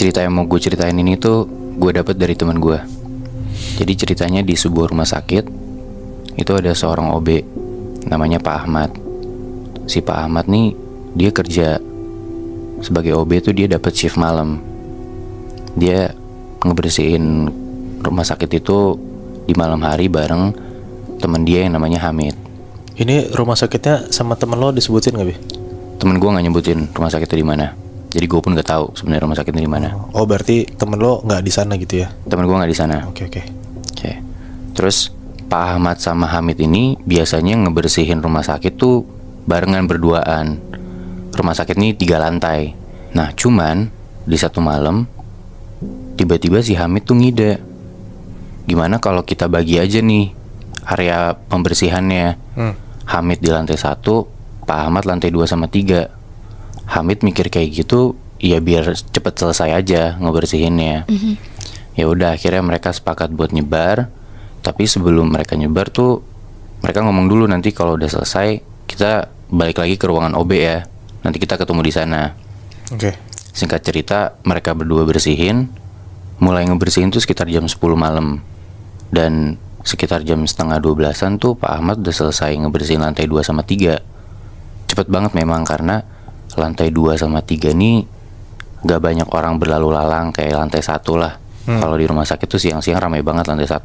cerita yang mau gue ceritain ini tuh gue dapet dari teman gue. Jadi ceritanya di sebuah rumah sakit itu ada seorang OB namanya Pak Ahmad. Si Pak Ahmad nih dia kerja sebagai OB tuh dia dapat shift malam. Dia ngebersihin rumah sakit itu di malam hari bareng temen dia yang namanya Hamid. Ini rumah sakitnya sama temen lo disebutin nggak, Bi? Temen gue nggak nyebutin rumah sakitnya di mana. Jadi gue pun nggak tahu sebenarnya rumah sakitnya di mana. Oh, berarti temen lo nggak di sana gitu ya? Temen gue nggak di sana. Oke. Oke. Terus Pak Ahmad sama Hamid ini biasanya ngebersihin rumah sakit tuh barengan berduaan. Rumah sakit ini 3 lantai. Nah cuman di satu malam tiba-tiba si Hamid tuh ngide, gimana kalau kita bagi aja nih area pembersihannya. Hamid di lantai 1, Pak Ahmad lantai 2 sama 3. Hamid mikir kayak gitu, ya biar cepet selesai aja ngebersihinnya. Ya udah akhirnya mereka sepakat buat nyebar. Tapi sebelum mereka nyebar tuh mereka ngomong dulu, nanti kalau udah selesai kita balik lagi ke ruangan OB ya. Nanti kita ketemu di sana. Oke. Singkat cerita mereka berdua bersihin. Mulai ngebersihin tuh sekitar jam 10 malam. Dan sekitar jam setengah 12-an tuh Pak Ahmad udah selesai ngebersihin lantai 2 sama 3. Cepet banget memang karena lantai 2 sama 3 nih gak banyak orang berlalu lalang kayak lantai 1 lah. Kalau di rumah sakit tuh siang-siang ramai banget lantai 1.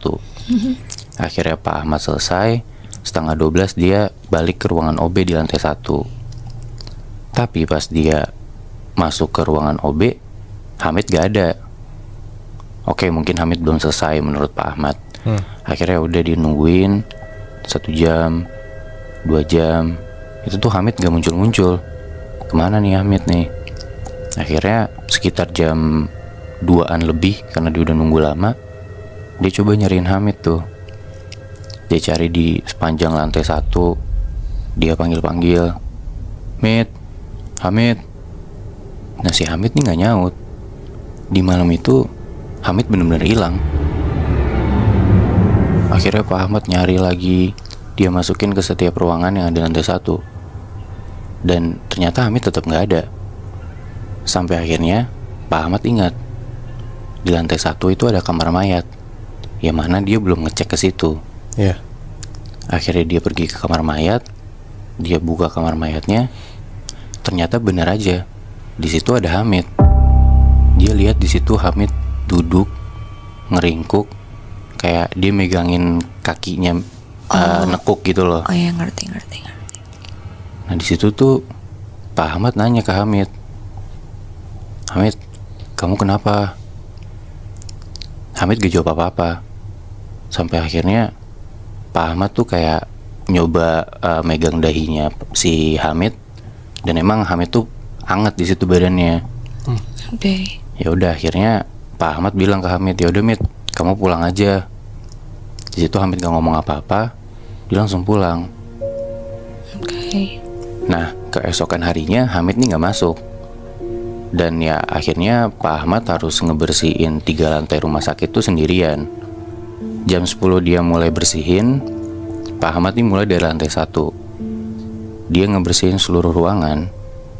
Akhirnya Pak Ahmad selesai, setengah 12 dia balik ke ruangan OB di lantai 1. Tapi pas dia masuk ke ruangan OB, Hamid gak ada. Oke, mungkin Hamid belum selesai menurut Pak Ahmad. Akhirnya udah dinungguin 1 jam, 2 jam. Itu tuh Hamid gak muncul-muncul. Kemana nih Hamid nih? Akhirnya sekitar jam 2-an lebih, karena dia udah nunggu lama, dia coba nyariin Hamid tuh. Dia cari di sepanjang lantai 1. Dia panggil-panggil, Hamid, Hamid. Nah si Hamid nih gak nyaut. Di malam itu Hamid benar-benar hilang. Akhirnya Pak Ahmad nyari lagi. Dia masukin ke setiap ruangan yang ada di lantai 1. Dan ternyata Hamid tetap gak ada. Sampai akhirnya Pak Ahmad ingat, di lantai 1 itu ada kamar mayat, yang mana dia belum ngecek ke situ. Akhirnya dia pergi ke kamar mayat. Dia buka kamar mayatnya. Ternyata benar aja, di situ ada Hamid. Dia lihat di situ Hamid duduk ngeringkuk, kayak dia megangin kakinya, nekuk gitu loh. Oh ya, ngerti. Nah di situ tuh Pak Ahmad nanya ke Hamid, Hamid, kamu kenapa? Hamid gak jawab apa-apa. Sampai akhirnya Pak Ahmad tuh kayak nyoba megang dahinya si Hamid, dan emang Hamid tuh hangat di situ badannya. Oke. Ya udah akhirnya Pak Ahmad bilang ke Hamid, ya udah Mid, kamu pulang aja. Di situ Hamid gak ngomong apa-apa, dia langsung pulang. Oke. Nah keesokan harinya Hamid nih gak masuk. Dan ya akhirnya Pak Ahmad harus ngebersihin 3 lantai rumah sakit tuh sendirian. Jam 10 dia mulai bersihin. Pak Ahmad nih mulai dari lantai 1. Dia ngebersihin seluruh ruangan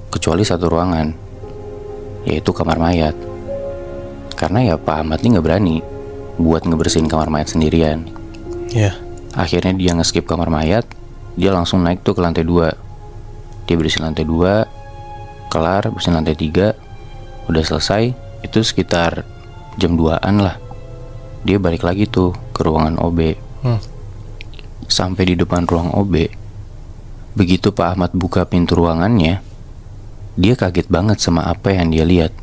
kecuali 1 ruangan, yaitu kamar mayat. Karena ya Pak Ahmad nih gak berani buat ngebersihin kamar mayat sendirian. Akhirnya dia nge-skip kamar mayat. Dia langsung naik tuh ke lantai 2. Dia bersihin lantai 2, kelar, bersihin lantai 3. Udah selesai, itu sekitar jam 2-an lah. Dia balik lagi tuh ke ruangan OB. Sampai di depan ruang OB, begitu Pak Ahmad buka pintu ruangannya, dia kaget banget sama apa yang dia lihat.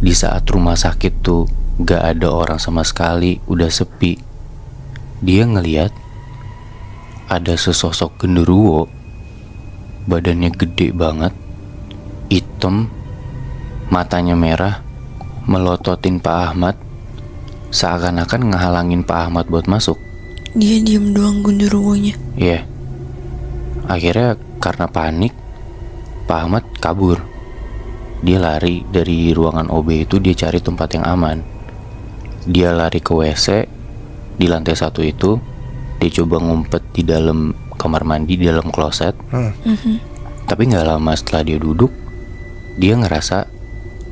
Di saat rumah sakit tuh gak ada orang sama sekali, udah sepi, dia ngeliat ada sesosok genderuwo. Badannya gede banget, hitam, matanya merah, melototin Pak Ahmad, seakan-akan ngehalangin Pak Ahmad buat masuk. Dia diem doang genderuwonya. Iya. Akhirnya karena panik, Pak Ahmad kabur. Dia lari dari ruangan OB itu, dia cari tempat yang aman. Dia lari ke WC di lantai 1 itu. Dia coba ngumpet di dalam kamar mandi, di dalam kloset. Tapi gak lama setelah dia duduk, dia ngerasa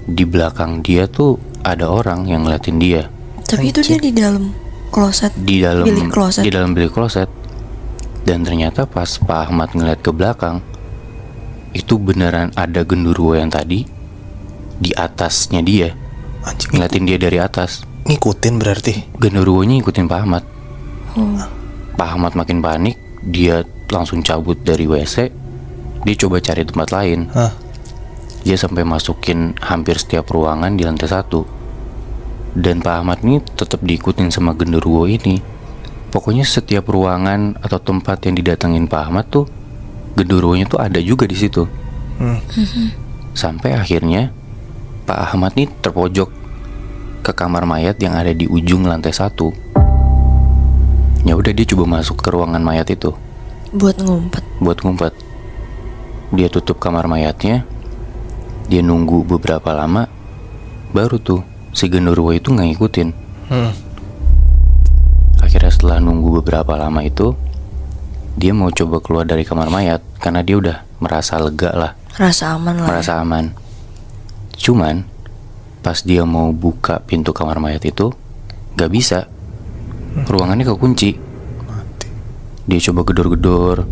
di belakang dia tuh ada orang yang ngeliatin dia Tapi itu dia di dalam kloset. di dalam Bilik kloset. di dalam bilik kloset. Dan ternyata pas Pak Ahmad ngeliat ke belakang, itu beneran ada genderuwo yang tadi di atasnya dia, Anjing, ngeliatin dia dari atas. ngikutin berarti. Genderuwonya ngikutin Pak Ahmad. Oh. Pak Ahmad makin panik, dia langsung cabut dari WC. Dia coba cari tempat lain. Hah, Dia sampai masukin hampir setiap ruangan di lantai 1. Dan Pak Ahmad ini tetap diikutin sama genderuwo ini. Pokoknya setiap ruangan atau tempat yang didatengin Pak Ahmad tuh, genderuwonya tuh ada juga di situ. Sampai akhirnya Pak Ahmad nih terpojok ke kamar mayat yang ada di ujung lantai 1. Ya udah, dia coba masuk ke ruangan mayat itu Buat ngumpet. buat ngumpet. Dia tutup kamar mayatnya. Dia nunggu beberapa lama, baru tuh si genderuwo itu nggak ngikutin. Akhirnya setelah nunggu beberapa lama itu, dia mau coba keluar dari kamar mayat karena dia udah merasa lega lah, Rasa aman lah. merasa aman. Cuman pas dia mau buka pintu kamar mayat itu, gak bisa. Ruangannya kekunci. mati. Dia coba gedor-gedor,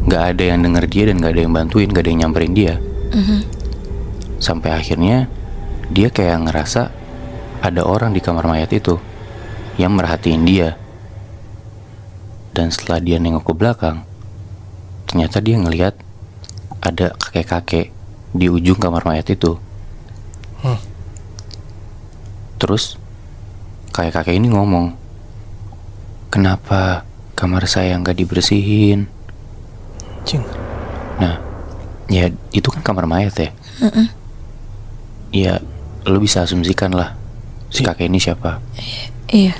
gak ada yang denger dia dan gak ada yang bantuin, gak ada yang nyamperin dia. Sampai akhirnya dia kayak ngerasa ada orang di kamar mayat itu yang merhatiin dia. Dan setelah dia nengok ke belakang, ternyata dia ngelihat ada kakek-kakek di ujung kamar mayat itu. Terus kakek-kakek ini ngomong, "Kenapa kamar saya nggak dibersihin?" Anjing. Nah, ya itu kan kamar mayat ya. Ya, lo bisa asumsikan lah si kakek ini siapa. Iya.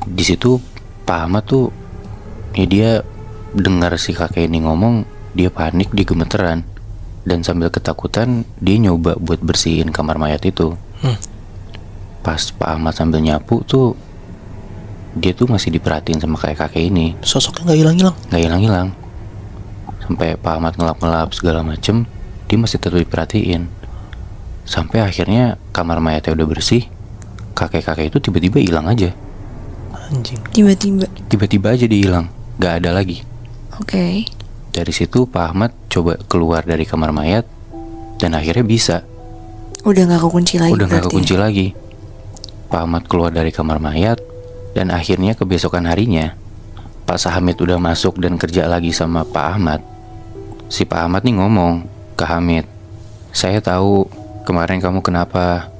Di situ Pak Ahmad tuh, ya dia dengar si kakek ini ngomong, dia panik, dia gemeteran, dan sambil ketakutan dia nyoba buat bersihin kamar mayat itu. Pas Pak Ahmad sambil nyapu tuh, dia tuh masih diperhatiin sama kakek ini, Sosoknya nggak hilang-hilang. nggak hilang-hilang. Sampai Pak Ahmad ngelap-ngelap segala macem, dia masih tetap diperhatiin. Sampai akhirnya kamar mayatnya udah bersih, kakek-kakek itu tiba-tiba hilang aja. Anjing. Tiba-tiba. Aja dia hilang, gak ada lagi. Oke. Dari situ Pak Ahmad coba keluar dari kamar mayat, dan akhirnya bisa. Udah gak kekunci lagi. Udah gak berarti kekunci ya? lagi. Pak Ahmad keluar dari kamar mayat, dan akhirnya kebesokan harinya Pak Hamid udah masuk dan kerja lagi sama Pak Ahmad. Si Pak Ahmad nih ngomong ke Hamid, "Saya tahu kemarin kamu kenapa.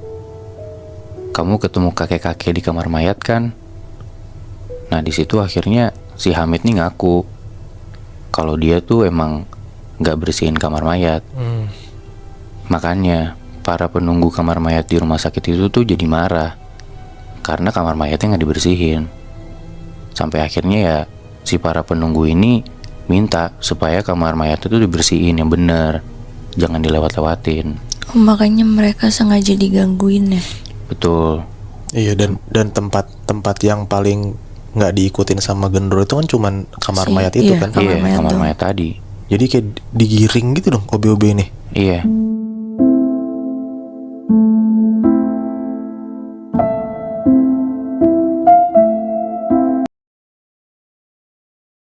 Kamu ketemu kakek-kakek di kamar mayat kan?" Nah di situ akhirnya si Hamid nih ngaku kalau dia tuh emang nggak bersihin kamar mayat. Makanya para penunggu kamar mayat di rumah sakit itu tuh jadi marah karena kamar mayatnya nggak dibersihin. Sampai akhirnya ya si para penunggu ini minta supaya kamar mayat itu dibersihin yang bener, jangan dilewat-lewatin. Oh, makanya mereka sengaja digangguin ya. Betul. Iya, dan tempat yang paling nggak diikutin sama genderuwo itu kan cuman kamar mayat itu iya, kan. kamar Iya, mayat kamar doang. mayat tadi. Jadi kayak digiring gitu dong OB-OB ini. Iya.